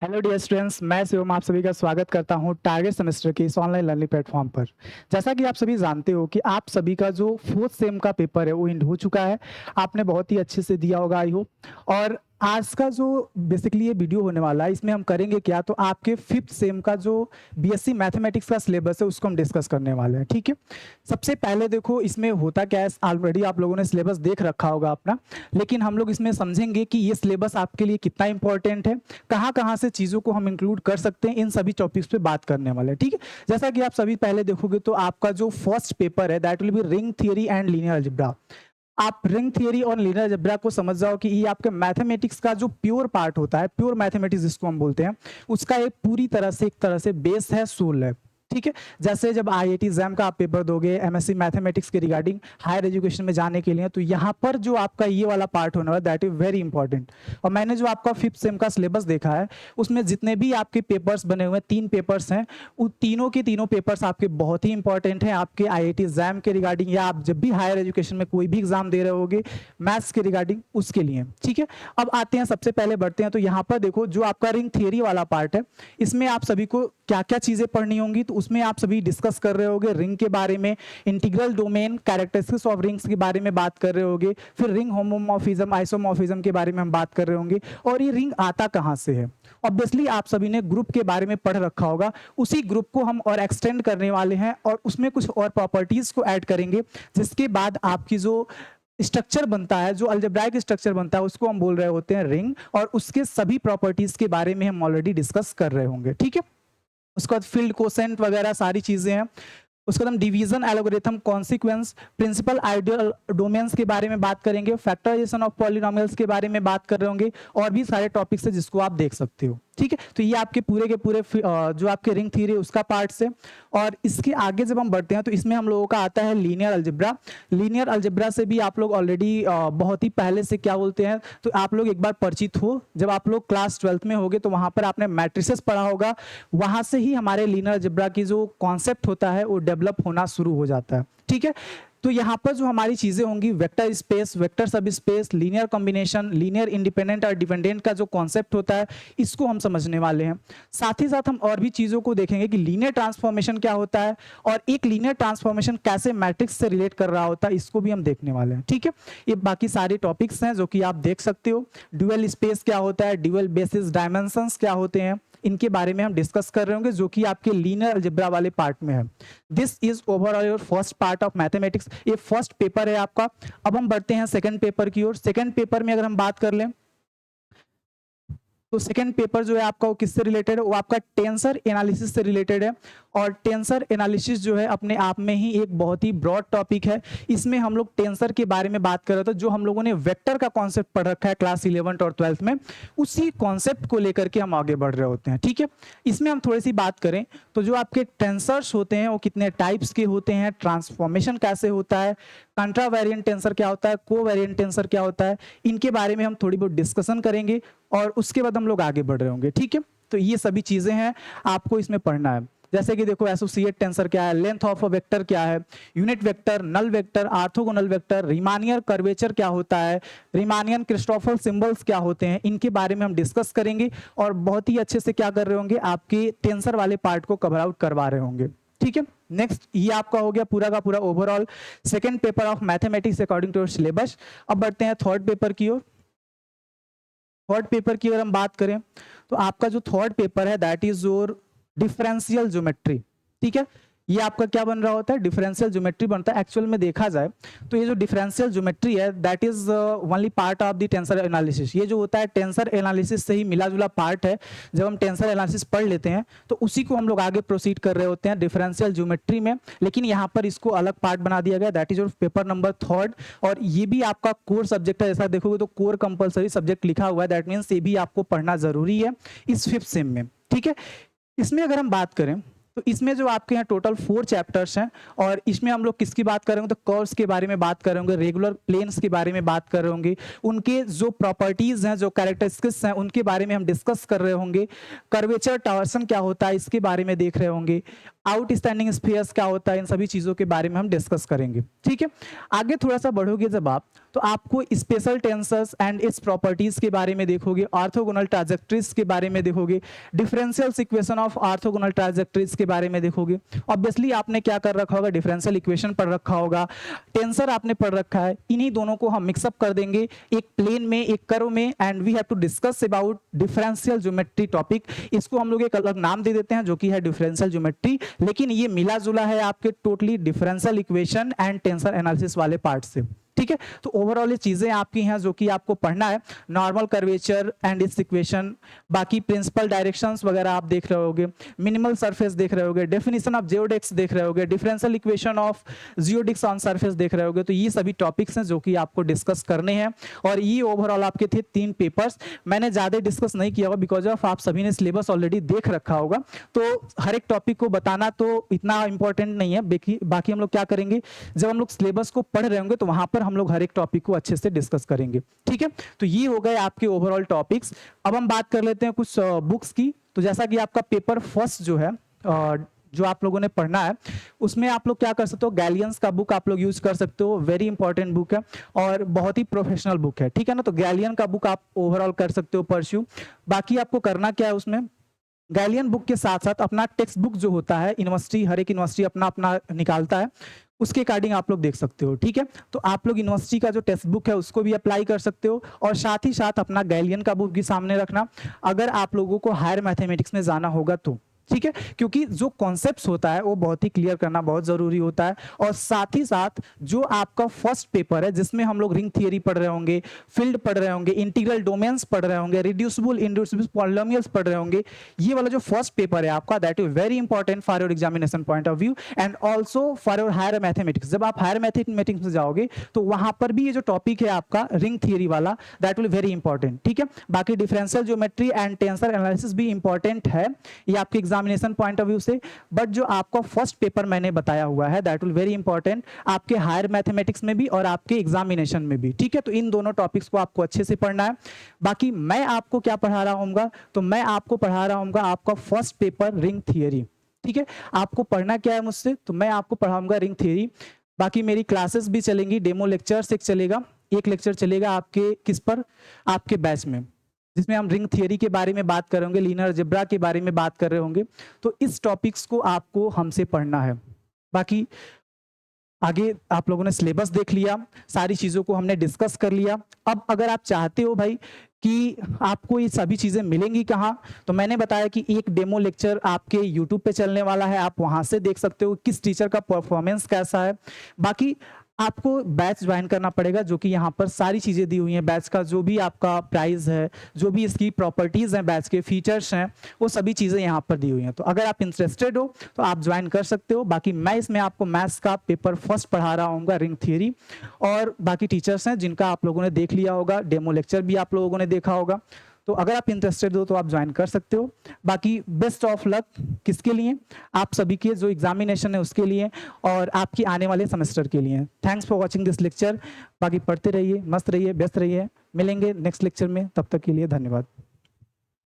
Hello dear students, मैं शिवम आप सभी का स्वागत करता हूं टारगेट सेमेस्टर के इस ऑनलाइन लर्निंग प्लेटफॉर्म पर। जैसा कि आप सभी जानते हो कि आप सभी का जो फोर्थ सेम का पेपर है वो एंड हो चुका है। आपने बहुत ही अच्छे से दिया होगा आई होप। और आज का जो बेसिकली ये वीडियो होने वाला है इसमें हम करेंगे क्या, तो आपके फिफ्थ सेम का जो बीएससी मैथमेटिक्स का सिलेबस है उसको हम डिस्कस करने वाले हैं। ठीक है, सबसे पहले देखो इसमें होता क्या है, ऑलरेडी आप लोगों ने सिलेबस देख रखा होगा अपना, लेकिन हम लोग इसमें समझेंगे कि ये सिलेबस आपके लिए कितना इंपॉर्टेंट है, कहाँ कहाँ से चीज़ों को हम इंक्लूड कर सकते हैं, इन सभी टॉपिक्स पे बात करने वाले हैं। ठीक है, जैसा कि आप सभी पहले देखोगे तो आपका जो फर्स्ट पेपर है that will be ring theory and linear algebra. आप रिंग थियरी और लीनियर अलजेब्रा को समझ जाओ कि ये आपके मैथमेटिक्स का जो प्योर पार्ट होता है, प्योर मैथमेटिक्स जिसको हम बोलते हैं, उसका एक पूरी तरह से एक तरह से बेस है, सोल है। ठीक है, जैसे जब आईआईटी एग्जाम का आप पेपर दोगे एमएससी मैथमेटिक्स के रिगार्डिंग हायर एजुकेशन में जाने के लिए, तो यहाँ पर जो आपका ये वाला पार्ट होने वाला दैट इज वेरी इंपॉर्टेंट। और मैंने जो आपका फिफ्थ सेम का सिलेबस देखा है उसमें जितने भी आपके पेपर्स बने हुए हैं, 3 पेपर्स हैं, उन तीनों के तीनों पेपर्स आपके बहुत ही इंपॉर्टेंट हैं आपके आईआईटी एग्जाम के रिगार्डिंग, या आप जब भी हायर एजुकेशन में कोई भी एग्जाम दे रहे होगे मैथ्स के रिगार्डिंग उसके लिए। ठीक है, अब आते हैं, सबसे पहले बढ़ते हैं। तो यहाँ पर देखो जो आपका रिंग थियरी वाला पार्ट है इसमें आप सभी को क्या क्या चीजें पढ़नी होंगी, तो उसमें आप सभी डिस्कस कर रहे होगे रिंग के बारे में, integral domain, characteristics of rings के बारे में बात कर रहे होगे, फिर रिंग होमोमॉर्फिज्म आइसोमॉर्फिज्म के बारे में हम बात कर रहे होंगे, और ये रिंग आता कहाँ से है। ऑब्वियसली आप सभी ने ग्रुप के बारे में पढ़ रखा होगा, उसी ग्रुप को हम और एक्सटेंड करने वाले हैं और उसमें कुछ और प्रॉपर्टीज को ऐड करेंगे, जिसके बाद आपकी जो स्ट्रक्चर बनता है, जो अलजेब्राइक स्ट्रक्चर बनता है उसको हम बोल रहे होते हैं रिंग, और उसके सभी प्रॉपर्टीज के बारे में हम ऑलरेडी डिस्कस कर रहे होंगे। ठीक है, उसके बाद फील्ड कोसेंट वगैरह सारी चीजें हैं। उसके बाद हम division algorithm, consequence, principle ideal domains के बारे में बात करेंगे, फैक्टराइजेशन ऑफ पॉलिनोमियल्स के बारे में बात कर रहे होंगे, और भी सारे टॉपिक्स है जिसको आप देख सकते हो। ठीक है, तो ये आपके पूरे के पूरे जो आपके रिंग थ्योरी है उसका पार्ट से। और इसके आगे जब हम बढ़ते हैं तो इसमें हम लोगों का आता है लीनियर अलजेब्रा। लीनियर अलजेब्रा से भी आप लोग ऑलरेडी बहुत ही पहले से क्या बोलते हैं, तो आप लोग एक बार परिचित हो, जब आप लोग क्लास 12th में होगे तो वहां पर आपने मैट्रिसेस पढ़ा होगा, वहां से ही हमारे लीनियर अलजेब्रा की जो कॉन्सेप्ट होता है वो डेवलप होना शुरू हो जाता है। ठीक है, तो यहाँ पर जो हमारी चीजें होंगी, वेक्टर स्पेस, वेक्टर सब space, linear combination, linear independent और डिपेंडेंट का जो कॉन्सेप्ट होता है इसको हम समझने वाले हैं। साथ ही साथ हम और भी चीजों को देखेंगे कि लीनियर ट्रांसफॉर्मेशन क्या होता है, और एक लीनियर ट्रांसफॉर्मेशन कैसे मैट्रिक्स से रिलेट कर रहा होता है, इसको भी हम देखने वाले हैं। ठीक है, ये बाकी सारे टॉपिक्स हैं जो कि आप देख सकते हो। ड्यूअल स्पेस क्या होता है, ड्यूअल बेसिस डायमेंशंस क्या होते हैं, इनके बारे में हम डिस्कस कर रहे होंगे, जो कि आपके लीनियर अलजेब्रा वाले पार्ट में है। This is overall your first part of mathematics. ये फर्स्ट पेपर है आपका। अब हम बढ़ते हैं सेकंड पेपर की ओर। सेकंड पेपर में अगर हम बात कर लें तो सेकंड पेपर जो है आपका वो किससे रिलेटेड है, वो आपका टेंसर एनालिसिस से रिलेटेड है। और टेंसर एनालिसिस जो है अपने आप में ही एक बहुत ही ब्रॉड टॉपिक है। इसमें हम लोग टेंसर के बारे में बात कर रहे थे, जो हम लोगों ने वेक्टर का कॉन्सेप्ट पढ़ रखा है क्लास 11th और 12th में, उसी कॉन्सेप्ट को लेकर के हम आगे बढ़ रहे होते हैं। ठीक है, इसमें हम थोड़ी सी बात करें तो जो आपके टेंसर्स होते हैं वो कितने टाइप्स के होते हैं, ट्रांसफॉर्मेशन कैसे होता है, कंट्रावेरिएंट टेंसर क्या होता है, कोवेरिएंट टेंसर क्या होता है, इनके बारे में हम थोड़ी बहुत डिस्कशन करेंगे और उसके बाद हम लोग आगे बढ़ रहे होंगे। ठीक है, तो ये सभी चीजें हैं आपको इसमें पढ़ना है। जैसे कि देखो एसोसिएट टेंसर क्या है, लेंथ ऑफ अ वेक्टर क्या है, unit vector, null vector, orthogonal vector, Riemannian curvature क्या होता है, रीमानियन क्रिस्टोफर सिंबल्स क्या होते हैं, इनके बारे में हम डिस्कस करेंगे और बहुत ही अच्छे से क्या कर रहे होंगे, आपके टेंसर वाले पार्ट को कवर आउट करवा रहे होंगे। ठीक है, नेक्स्ट ये आपका हो गया पूरा का पूरा overall second paper of mathematics according to syllabus. अब बढ़ते हैं थर्ड पेपर की ओर। थर्ड पेपर की अगर हम बात करें तो आपका जो थर्ड पेपर है that is your differential geometry. ठीक है, ये आपका क्या बन रहा होता है, डिफरेंशियल ज्योमेट्री बनता है। एक्चुअल में देखा जाए तो ये जो डिफरेंशियल ज्योमेट्री है that is only part of the tensor analysis. ये जो होता है टेंसर एनालिसिस से ही मिला जुला पार्ट है। जब हम टेंसर एनालिसिस पढ़ लेते हैं तो उसी को हम लोग आगे प्रोसीड कर रहे होते हैं डिफरेंशियल ज्योमेट्री में, लेकिन यहाँ पर इसको अलग पार्ट बना दिया गया, that is your paper number third. और ये भी आपका कोर सब्जेक्ट है, जैसा देखोगे तो कोर कंपलसरी सब्जेक्ट लिखा हुआ है, दैट मीन्स ये भी आपको पढ़ना जरूरी है इस फिफ्थ सेम में। ठीक है, इसमें अगर हम बात करें तो इसमें जो आपके यहाँ टोटल 4 चैप्टर्स हैं, और इसमें हम लोग किसकी बात करेंगे, तो कर्व्स के बारे में बात करेंगे, रेगुलर प्लेन्स के बारे में बात कर रहे होंगे, उनके जो प्रॉपर्टीज हैं, जो कैरेक्टरिस्टिक्स हैं, उनके बारे में हम डिस्कस कर रहे होंगे, कर्वेचर टावर्सन क्या होता है इसके बारे में देख रहे होंगे, आउटस्टैंडिंग स्फीयर्स क्या होता है, इन सभी चीज़ों के बारे में हम डिस्कस करेंगे। ठीक है, आगे थोड़ा सा बढ़ोगे जब आप, तो आपको special tensors and its properties के बारे में देखोगे, ऑर्थोगोनल ट्रांजैक्टरीज के बारे में देखोगे, डिफरेंशियल इक्वेशन ऑफ ऑर्थोगोनल ट्रांजैक्टरीज के बारे में देखोगे। ऑब्वियसली आपने क्या कर रखा होगा, डिफरेंशियल इक्वेशन पढ़ रखा होगा, टेंसर आपने पढ़ रखा है। इन्हीं दोनों को हम मिक्सअप कर देंगे एक प्लेन में, एक कर्व में, and we have to discuss about differential geometry topic. इसको हम लोग एक अलग नाम दे देते हैं जो कि है डिफरेंशियल ज्योमेट्री, लेकिन ये मिला जुला है आपके totally differential equation and tensor analysis वाले पार्ट से। ठीक है, तो ओवरऑल ये चीजें आपकी हैं जो कि आपको पढ़ना है। Normal curvature and it's equation, बाकी प्रिंसिपल डायरेक्शंस वगैरह आप देख रहे होगे, मिनिमल सरफेस देख रहे होगे, डेफिनेशन ऑफ जियोडिक्स देख रहे होगे, differential equation of geodesics on surface देख रहे होगे। तो ये सभी टॉपिक्स हैं जो कि आपको डिस्कस करने हैं। और ये ओवरऑल आपके थे 3 पेपर्स। मैंने ज्यादा डिस्कस नहीं किया होगा बिकॉज ऑफ आप सभी ने सिलेबस ऑलरेडी देख रखा होगा, तो हर एक टॉपिक को बताना तो इतना इंपॉर्टेंट नहीं है। बाकी हम लोग क्या करेंगे, जब हम लोग सिलेबस को पढ़ रहे होंगे तो वहां पर हम लोग हर एक टॉपिक को अच्छे से डिस्कस करेंगे। ठीक है, तो ये हो गए आपके ओवरऑल टॉपिक्स। अब हम बात कर लेते हैं कुछ बुक्स की। तो जैसा कि आपका पेपर फर्स्ट जो है, जो आप लोगों ने पढ़ना है, उसमें आप लोग क्या कर सकते हो, गैलियंस का बुक आप लोग यूज कर सकते हो। वेरी इंपॉर्टेंट बुक है और बहुत ही प्रोफेशनल बुक है। ठीक है ना, तो गैलियन का बुक आप ओवरऑल कर सकते हो परस्यू। बाकी आपको करना क्या है, उसमें गैलियन बुक के साथ साथ अपना टेक्स्ट बुक जो होता है, यूनिवर्सिटी, हर एक यूनिवर्सिटी अपना अपना निकालता है, उसके अकॉर्डिंग आप लोग देख सकते हो। ठीक है, तो आप लोग यूनिवर्सिटी का जो टेक्स्ट बुक है उसको भी अप्लाई कर सकते हो, और साथ ही साथ अपना गैलियन का बुक भी सामने रखना अगर आप लोगों को हायर मैथमेटिक्स में जाना होगा तो। ठीक है, क्योंकि जो कॉन्सेप्ट्स होता है वो बहुत ही क्लियर करना बहुत जरूरी होता है। और साथ ही साथ जो आपका फर्स्ट पेपर है जिसमें हम लोग रिंग थियरी पढ़ रहे होंगे, फील्ड पढ़ रहे होंगे, इंटीग्रल डोमेन्स पढ़ रहे होंगे, रिड्यूसिबल इनरिड्यूसिबल पॉलिनोमियल्स पढ़ रहे होंगे, ये वाला जो फर्स्ट पेपर है आपका, that is very important for your examination point of view and also for your higher mathematics. जब आप हायर मैथमेटिक्स में जाओगे तो वहां पर भी ये जो टॉपिक है आपका रिंग थियरी वाला, दैट विल वेरी इंपॉर्टेंट। ठीक है, बाकी differential geometry and tensor analysis भी इंपॉर्टेंट है ये आपके एग्जामिनेशन पॉइंट ऑफ व्यू से, बट जो आपका फर्स्ट पेपर मैंने बताया हुआ है दैट विल वेरी इंपॉर्टेंट आपके हायर मैथमेटिक्स में भी और आपके एग्जामिनेशन में भी। ठीक है, तो इन दोनों टॉपिक्स को आपको अच्छे से पढ़ना है। बाकी मैं आपको क्या पढ़ा रहा हूँ, तो मैं आपको पढ़ा रहा हूँ आपका फर्स्ट पेपर रिंग थियरी। ठीक है, आपको पढ़ना क्या है मुझसे, तो मैं आपको पढ़ाऊंगा रिंग थियरी। बाकी मेरी क्लासेस भी चलेंगी, डेमो लेक्चर्स एक चलेगा, एक लेक्चर चलेगा आपके किस पर, आपके बैच में, जिसमें हम रिंग थियरी के बारे में बात कर रहे होंगे, लीनियर अलजेब्रा के बारे में बात कर रहे होंगे। तो इस टॉपिक्स को आपको हमसे पढ़ना है। बाकी आगे आप लोगों ने सिलेबस देख लिया, सारी चीज़ों को हमने डिस्कस कर लिया। अब अगर आप चाहते हो भाई कि आपको ये सभी चीज़ें मिलेंगी कहाँ, तो मैंने बताया कि एक डेमो लेक्चर आपके यूट्यूब पे चलने वाला है, आप वहाँ से देख सकते हो किस टीचर का परफॉर्मेंस कैसा है। बाकी आपको बैच ज्वाइन करना पड़ेगा, जो कि यहाँ पर सारी चीज़ें दी हुई हैं। बैच का जो भी आपका प्राइस है, जो भी इसकी प्रॉपर्टीज़ हैं, बैच के फीचर्स हैं, वो सभी चीज़ें यहाँ पर दी हुई हैं। तो अगर आप इंटरेस्टेड हो तो आप ज्वाइन कर सकते हो। बाकी मैं इसमें आपको मैथ्स का पेपर फर्स्ट पढ़ा रहा हूँ, रिंग थियरी, और बाकी टीचर्स हैं जिनका आप लोगों ने देख लिया होगा, डेमो लेक्चर भी आप लोगों ने देखा होगा। तो अगर आप इंटरेस्टेड हो तो आप ज्वाइन कर सकते हो। बाकी बेस्ट ऑफ लक किसके लिए, आप सभी के जो एग्जामिनेशन है उसके लिए और आपकी आने वाले सेमेस्टर के लिए। Thanks for watching this lecture. बाकी पढ़ते रहिए, मस्त रहिए, व्यस्त रहिए। मिलेंगे नेक्स्ट लेक्चर में, तब तक के लिए धन्यवाद।